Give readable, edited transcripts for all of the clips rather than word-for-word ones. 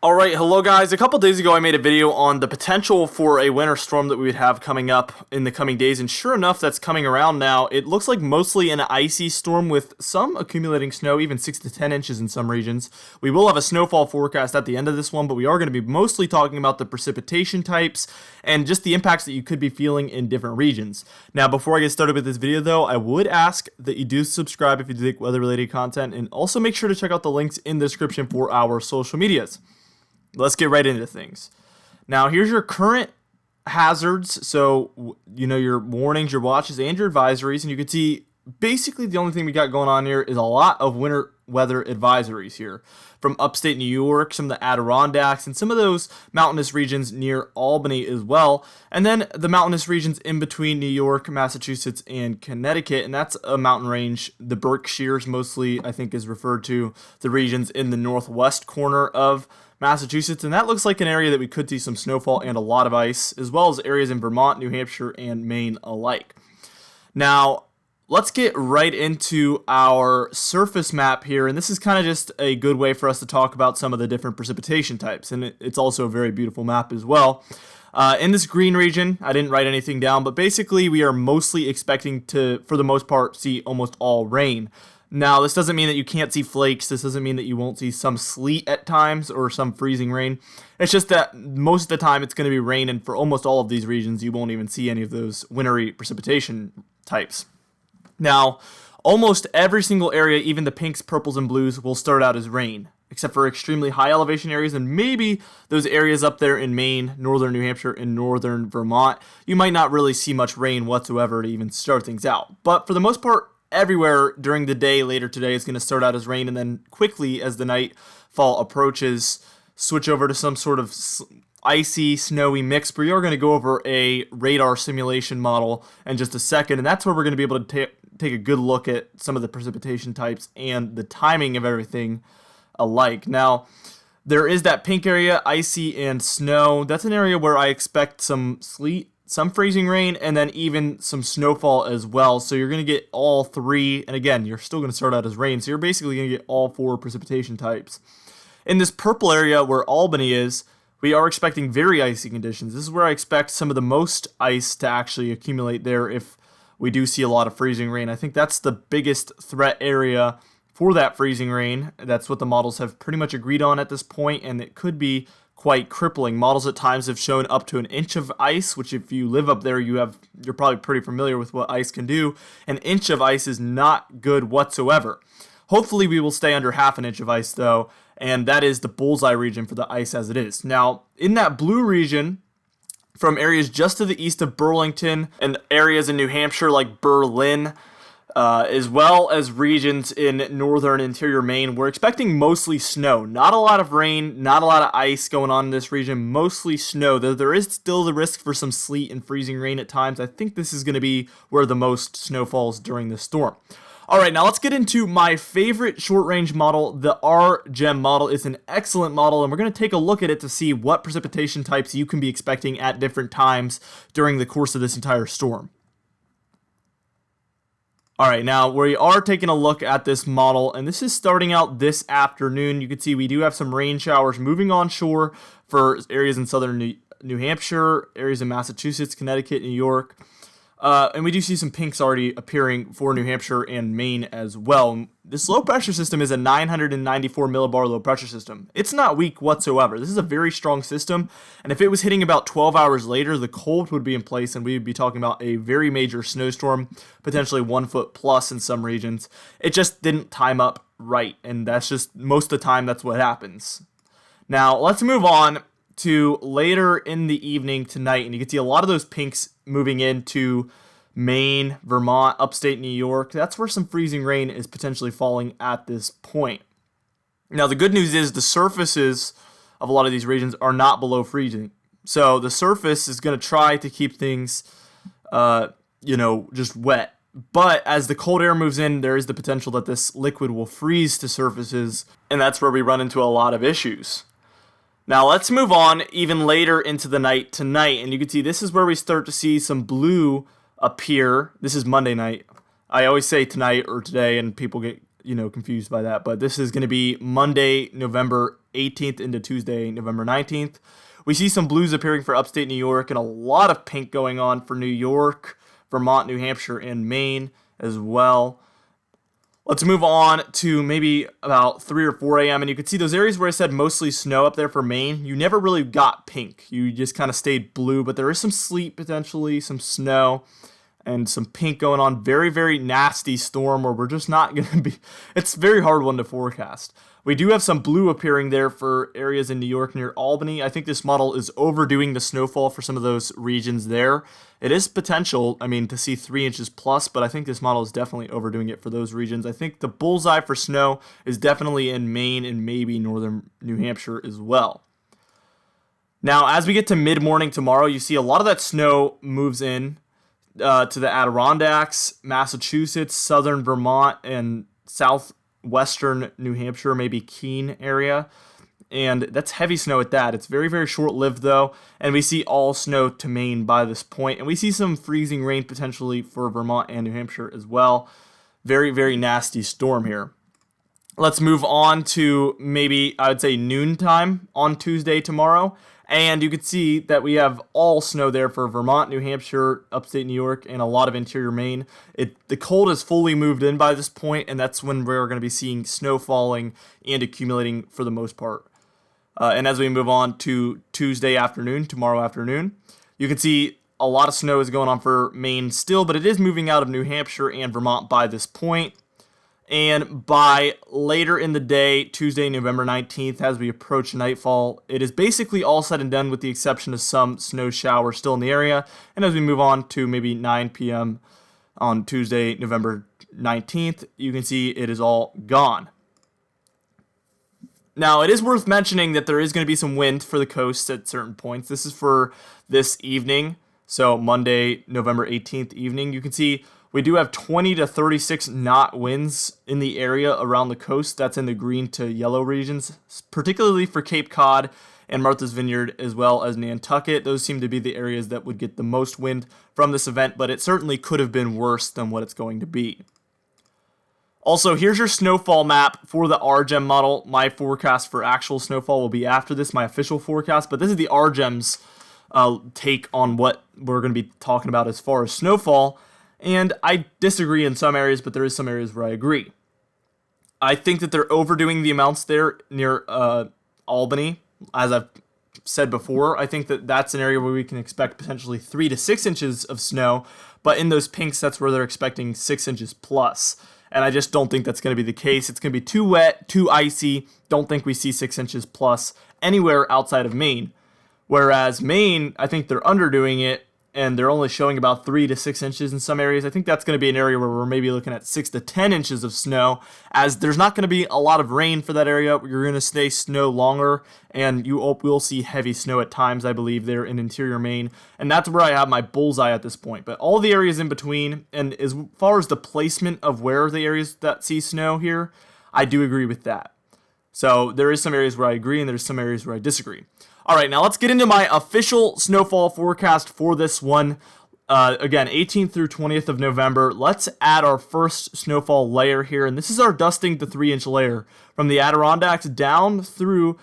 Alright, hello guys. A couple days ago I made a video on the potential for a winter storm that we would have coming up in the coming days, and sure enough that's coming around now. It looks like mostly an icy storm with some accumulating snow, even 6 to 10 inches in some regions. We will have a snowfall forecast at the end of this one, but we are going to be mostly talking about the precipitation types and just the impacts that you could be feeling in different regions. Now before I get started with this video though, I would ask that you do subscribe if you do like weather related content, and also make sure to check out the links in the description for our social medias. Let's get right into things. Now, here's your current hazards. So, your warnings, your watches, and your advisories. And you can see basically the only thing we got going on here is a lot of winter weather advisories here. From upstate New York, some of the Adirondacks, and some of those mountainous regions near Albany as well. And then the mountainous regions in between New York, Massachusetts, and Connecticut. And that's a mountain range. The Berkshires mostly, I think, is referred to the regions in the northwest corner of Massachusetts, and that looks like an area that we could see some snowfall and a lot of ice, as well as areas in Vermont, New Hampshire, and Maine alike. Now, let's get right into our surface map here, and this is kind of just a good way for us to talk about some of the different precipitation types, and it's also a very beautiful map as well. In this green region, I didn't write anything down, but basically we are mostly expecting to, for the most part, see almost all rain. Now, this doesn't mean that you can't see flakes. This doesn't mean that you won't see some sleet at times or some freezing rain. It's just that most of the time it's going to be rain, and for almost all of these regions, you won't even see any of those wintry precipitation types. Now, almost every single area, even the pinks, purples, and blues, will start out as rain, except for extremely high elevation areas and maybe those areas up there in Maine, northern New Hampshire, and northern Vermont. You might not really see much rain whatsoever to even start things out. But for the most part, everywhere during the day later today is going to start out as rain, and then quickly as the nightfall approaches, switch over to some sort of icy, snowy mix. We are going to go over a radar simulation model in just a second, and that's where we're going to be able to take a good look at some of the precipitation types and the timing of everything alike. Now, there is that pink area, icy and snow. That's an area where I expect some sleet, some freezing rain, and then even some snowfall as well. So you're going to get all three, and again, you're still going to start out as rain, so you're basically going to get all four precipitation types. In this purple area where Albany is, we are expecting very icy conditions. This is where I expect some of the most ice to actually accumulate there if we do see a lot of freezing rain. I think that's the biggest threat area for that freezing rain. That's what the models have pretty much agreed on at this point, and it could be quite crippling. Models at times have shown up to an inch of ice, which if you live up there, you're probably pretty familiar with what ice can do. An inch of ice is not good whatsoever. Hopefully we will stay under half an inch of ice though, and that is the bullseye region for the ice as it is. Now, in that blue region, from areas just to the east of Burlington and areas in New Hampshire like Berlin, as well as regions in northern interior Maine, we're expecting mostly snow. Not a lot of rain, not a lot of ice going on in this region, mostly snow. Though there is still the risk for some sleet and freezing rain at times. I think this is going to be where the most snow falls during this storm. Alright, now let's get into my favorite short-range model. The R-GEM model is an excellent model, and we're going to take a look at it to see what precipitation types you can be expecting at different times during the course of this entire storm. Alright, now we are taking a look at this model, and this is starting out this afternoon. You can see we do have some rain showers moving onshore for areas in southern New Hampshire, areas in Massachusetts, Connecticut, New York. And we do see some pinks already appearing for New Hampshire and Maine as well. This low pressure system is a 994 millibar low pressure system. It's not weak whatsoever. This is a very strong system, and if it was hitting about 12 hours later, the cold would be in place, and we would be talking about a very major snowstorm, potentially 1 foot plus in some regions. It just didn't time up right, and that's just most of the time that's what happens. Now, let's move on to later in the evening tonight, and you can see a lot of those pinks moving into Maine, Vermont, upstate New York. That's where some freezing rain is potentially falling at this point. Now, the good news is the surfaces of a lot of these regions are not below freezing. So the surface is going to try to keep things, just wet. But as the cold air moves in, there is the potential that this liquid will freeze to surfaces, and that's where we run into a lot of issues. Now let's move on even later into the night tonight, and you can see this is where we start to see some blue appear. This is Monday night. I always say tonight or today, and people get confused by that, but this is going to be Monday, November 18th into Tuesday, November 19th. We see some blues appearing for upstate New York and a lot of pink going on for New York, Vermont, New Hampshire, and Maine as well. Let's move on to maybe about 3 or 4 a.m. And you can see those areas where I said mostly snow up there for Maine. You never really got pink. You just kind of stayed blue, but there is some sleet potentially, some snow, and some pink going on. Very, very nasty storm where we're just not going to be... It's a very hard one to forecast. We do have some blue appearing there for areas in New York near Albany. I think this model is overdoing the snowfall for some of those regions there. It is potential, to see 3 inches plus, but I think this model is definitely overdoing it for those regions. I think the bullseye for snow is definitely in Maine and maybe northern New Hampshire as well. Now, as we get to mid-morning tomorrow, you see a lot of that snow moves in to the Adirondacks, Massachusetts, southern Vermont, and southwestern New Hampshire, maybe Keene area. And that's heavy snow at that. It's very, very short-lived, though. And we see all snow to Maine by this point. And we see some freezing rain potentially for Vermont and New Hampshire as well. Very, very nasty storm here. Let's move on to maybe, I would say, noontime on Tuesday tomorrow. And you can see that we have all snow there for Vermont, New Hampshire, upstate New York, and a lot of interior Maine. The cold has fully moved in by this point, and that's when we're going to be seeing snow falling and accumulating for the most part. And as we move on to Tuesday afternoon, tomorrow afternoon, you can see a lot of snow is going on for Maine still, but it is moving out of New Hampshire and Vermont by this point. And by later in the day, Tuesday, November 19th, as we approach nightfall, it is basically all said and done with the exception of some snow showers still in the area. And as we move on to maybe 9 p.m. on Tuesday, November 19th, you can see it is all gone. Now, it is worth mentioning that there is going to be some wind for the coast at certain points. This is for this evening, so Monday, November 18th evening. You can see we do have 20 to 36 knot winds in the area around the coast. That's in the green to yellow regions, particularly for Cape Cod and Martha's Vineyard, as well as Nantucket. Those seem to be the areas that would get the most wind from this event, but it certainly could have been worse than what it's going to be. Also, here's your snowfall map for the RGEM model. My forecast for actual snowfall will be after this, my official forecast, but this is the RGEM's take on what we're going to be talking about as far as snowfall. And I disagree in some areas, but there is some areas where I agree. I think that they're overdoing the amounts there near Albany. As I've said before, I think that that's an area where we can expect potentially 3 to 6 inches of snow, but in those pinks, that's where they're expecting 6 inches plus. And I just don't think that's going to be the case. It's going to be too wet, too icy. Don't think we see 6 inches plus anywhere outside of Maine. Whereas Maine, I think they're underdoing it, and they're only showing about 3 to 6 inches in some areas. I think that's going to be an area where we're maybe looking at 6 to 10 inches of snow, as there's not going to be a lot of rain for that area. You're going to stay snow longer, and you will see heavy snow at times, I believe, there in interior Maine. And that's where I have my bullseye at this point. But all the areas in between, and as far as the placement of where the areas that see snow here, I do agree with that. So there is some areas where I agree, and there's some areas where I disagree. All right, now let's get into my official snowfall forecast for this one. Again, 18th through 20th of November. Let's add our first snowfall layer here, and this is our dusting to 3-inch layer from the Adirondacks down through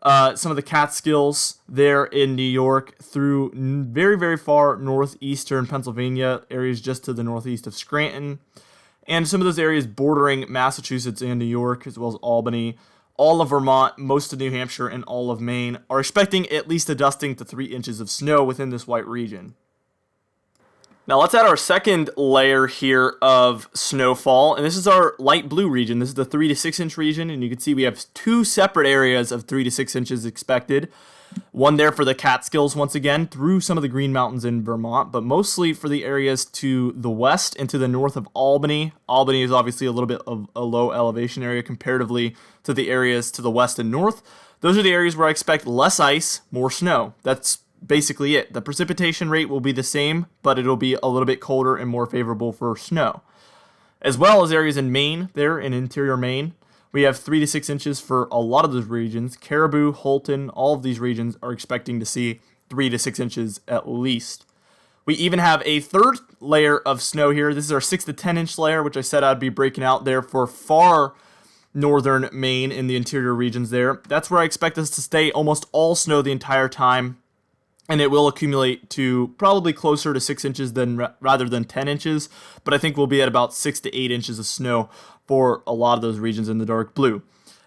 some of the Catskills there in New York, through very, very far northeastern Pennsylvania, areas just to the northeast of Scranton, and some of those areas bordering Massachusetts and New York, as well as Albany. All of Vermont, most of New Hampshire, and all of Maine are expecting at least a dusting to 3 inches of snow within this white region. Now let's add our second layer here of snowfall, and this is our light blue region. This is the 3 to 6 inch region, and you can see we have 2 separate areas of 3 to 6 inches expected. One there for the Catskills once again, through some of the Green Mountains in Vermont, but mostly for the areas to the west and to the north of Albany. Albany is obviously a little bit of a low elevation area comparatively to the areas to the west and north. Those are the areas where I expect less ice, more snow. That's basically it. The precipitation rate will be the same, but it'll be a little bit colder and more favorable for snow. As well as areas in Maine, there in interior Maine. We have 3 to 6 inches for a lot of those regions. Caribou, Holton, all of these regions are expecting to see 3 to 6 inches at least. We even have a third layer of snow here. This is our 6 to 10 inch layer, which I said I'd be breaking out there for far northern Maine in the interior regions there. That's where I expect us to stay almost all snow the entire time. And it will accumulate to probably closer to 6 inches rather than 10 inches. But I think we'll be at about 6 to 8 inches of snow for a lot of those regions in the dark blue.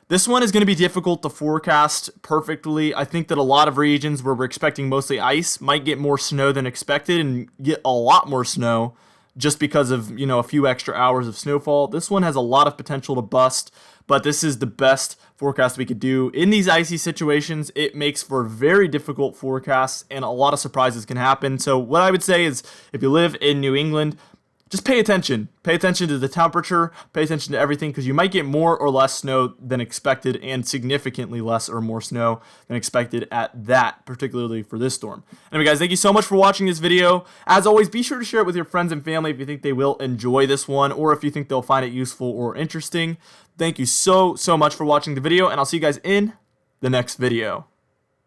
This one is going to be difficult to forecast perfectly. I think that a lot of regions where we're expecting mostly ice might get more snow than expected and get a lot more snow just because of, a few extra hours of snowfall. This one has a lot of potential to bust, but this is the best forecast we could do. In these icy situations, it makes for very difficult forecasts and a lot of surprises can happen. So what I would say is if you live in New England, just pay attention. Pay attention to the temperature, pay attention to everything, because you might get more or less snow than expected and significantly less or more snow than expected at that, particularly for this storm. Anyway, guys, thank you so much for watching this video. As always, be sure to share it with your friends and family if you think they will enjoy this one or if you think they'll find it useful or interesting. Thank you so much for watching the video, and I'll see you guys in the next video.